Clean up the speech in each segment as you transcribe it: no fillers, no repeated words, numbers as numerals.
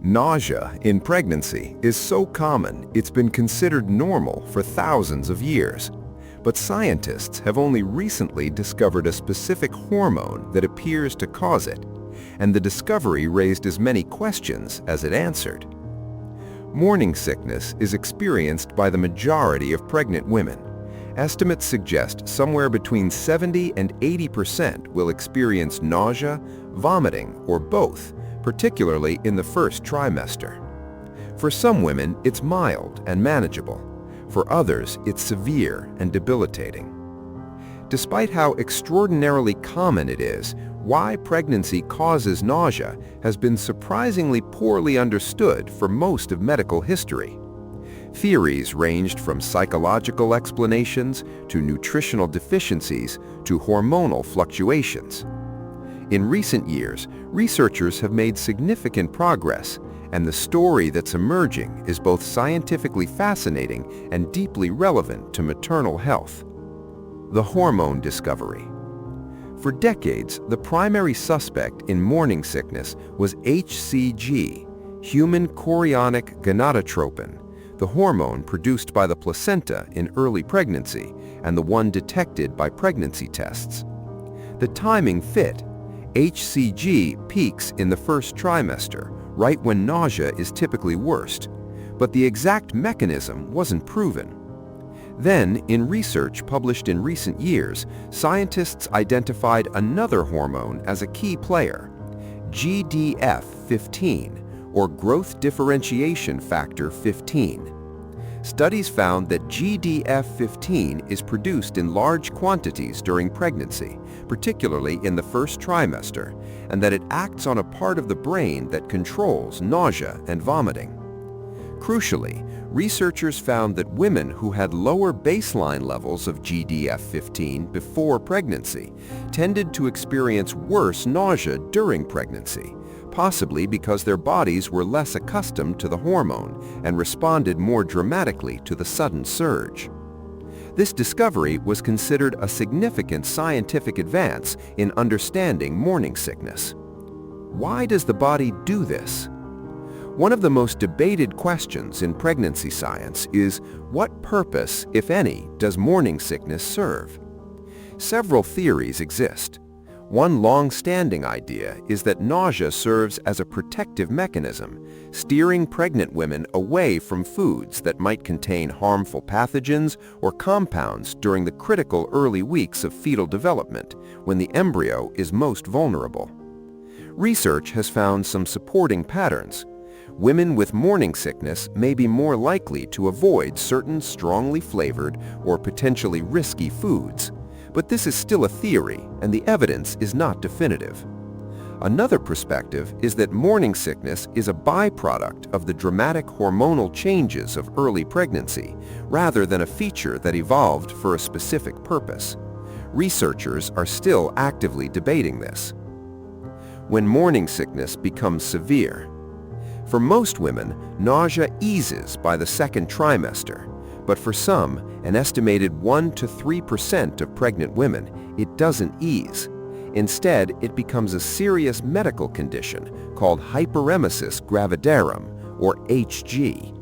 Nausea in pregnancy is so common it's been considered normal for thousands of years. But scientists have only recently discovered a specific hormone that appears to cause it, and the discovery raised as many questions as it answered. Morning sickness is experienced by the majority of pregnant women. Estimates suggest somewhere between 70 and 80% will experience nausea, vomiting, or both, particularly in the first trimester. For some women, it's mild and manageable. For others, it's severe and debilitating. Despite how extraordinarily common it is, why pregnancy causes nausea has been surprisingly poorly understood for most of medical history. Theories ranged from psychological explanations to nutritional deficiencies to hormonal fluctuations. In recent years, researchers have made significant progress, and the story that's emerging is both scientifically fascinating and deeply relevant to maternal health. The hormone discovery. For decades, the primary suspect in morning sickness was HCG, human chorionic gonadotropin, the hormone produced by the placenta in early pregnancy and the one detected by pregnancy tests. The timing fit. HCG peaks in the first trimester, right when nausea is typically worst, but the exact mechanism wasn't proven. Then, in research published in recent years, scientists identified another hormone as a key player, GDF-15, or growth differentiation factor 15. Studies found that GDF-15 is produced in large quantities during pregnancy, particularly in the first trimester, and that it acts on a part of the brain that controls nausea and vomiting. Crucially, researchers found that women who had lower baseline levels of GDF-15 before pregnancy tended to experience worse nausea during pregnancy, possibly because their bodies were less accustomed to the hormone and responded more dramatically to the sudden surge. This discovery was considered a significant scientific advance in understanding morning sickness. Why does the body do this? One of the most debated questions in pregnancy science is, what purpose, if any, does morning sickness serve? Several theories exist. One long-standing idea is that nausea serves as a protective mechanism, steering pregnant women away from foods that might contain harmful pathogens or compounds during the critical early weeks of fetal development, when the embryo is most vulnerable. Research has found some supporting patterns. Women with morning sickness may be more likely to avoid certain strongly flavored or potentially risky foods. But this is still a theory, and the evidence is not definitive. Another perspective is that morning sickness is a byproduct of the dramatic hormonal changes of early pregnancy, rather than a feature that evolved for a specific purpose. Researchers are still actively debating this. When morning sickness becomes severe. For most women, nausea eases by the second trimester. But for some, an estimated 1 to 3% of pregnant women, it doesn't ease. Instead, it becomes a serious medical condition called hyperemesis gravidarum, or HG.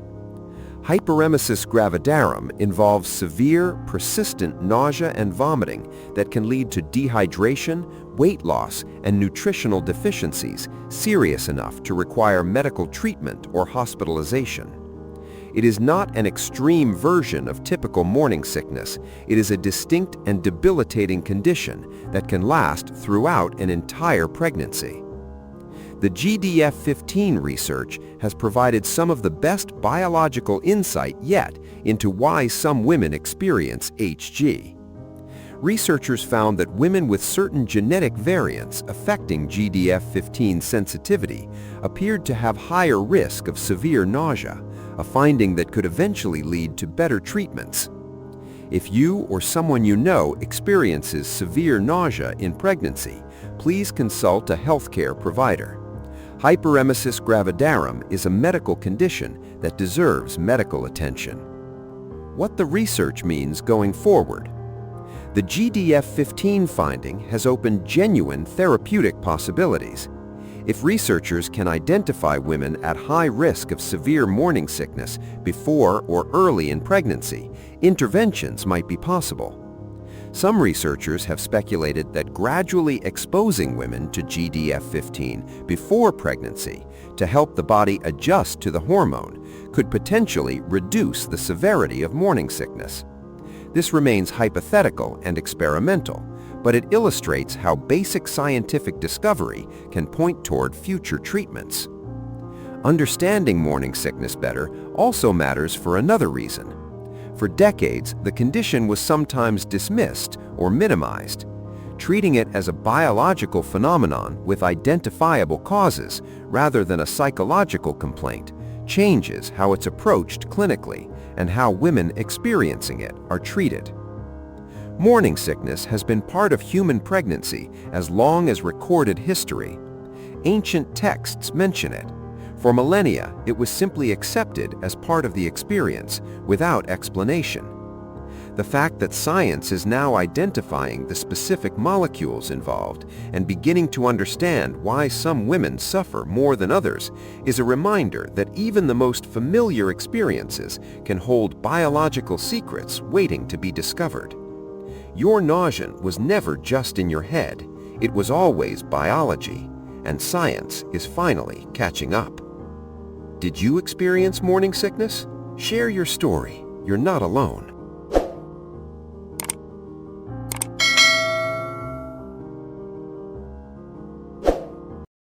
Hyperemesis gravidarum involves severe, persistent nausea and vomiting that can lead to dehydration, weight loss, and nutritional deficiencies serious enough to require medical treatment or hospitalization. It is not an extreme version of typical morning sickness. It is a distinct and debilitating condition that can last throughout an entire pregnancy. The GDF-15 research has provided some of the best biological insight yet into why some women experience HG. Researchers found that women with certain genetic variants affecting GDF-15 sensitivity appeared to have higher risk of severe nausea, a finding that could eventually lead to better treatments. If you or someone you know experiences severe nausea in pregnancy, please consult a healthcare provider. Hyperemesis gravidarum is a medical condition that deserves medical attention. What the research means going forward. The GDF-15 finding has opened genuine therapeutic possibilities. If researchers can identify women at high risk of severe morning sickness before or early in pregnancy, interventions might be possible. Some researchers have speculated that gradually exposing women to GDF15 before pregnancy to help the body adjust to the hormone could potentially reduce the severity of morning sickness. This remains hypothetical and experimental, but it illustrates how basic scientific discovery can point toward future treatments. Understanding morning sickness better also matters for another reason. For decades, the condition was sometimes dismissed or minimized. Treating it as a biological phenomenon with identifiable causes rather than a psychological complaint changes how it's approached clinically and how women experiencing it are treated. Morning sickness has been part of human pregnancy as long as recorded history. Ancient texts mention it. For millennia, it was simply accepted as part of the experience without explanation. The fact that science is now identifying the specific molecules involved and beginning to understand why some women suffer more than others is a reminder that even the most familiar experiences can hold biological secrets waiting to be discovered. Your nausea was never just in your head, it was always biology, and science is finally catching up. Did you experience morning sickness? Share your story. You're not alone.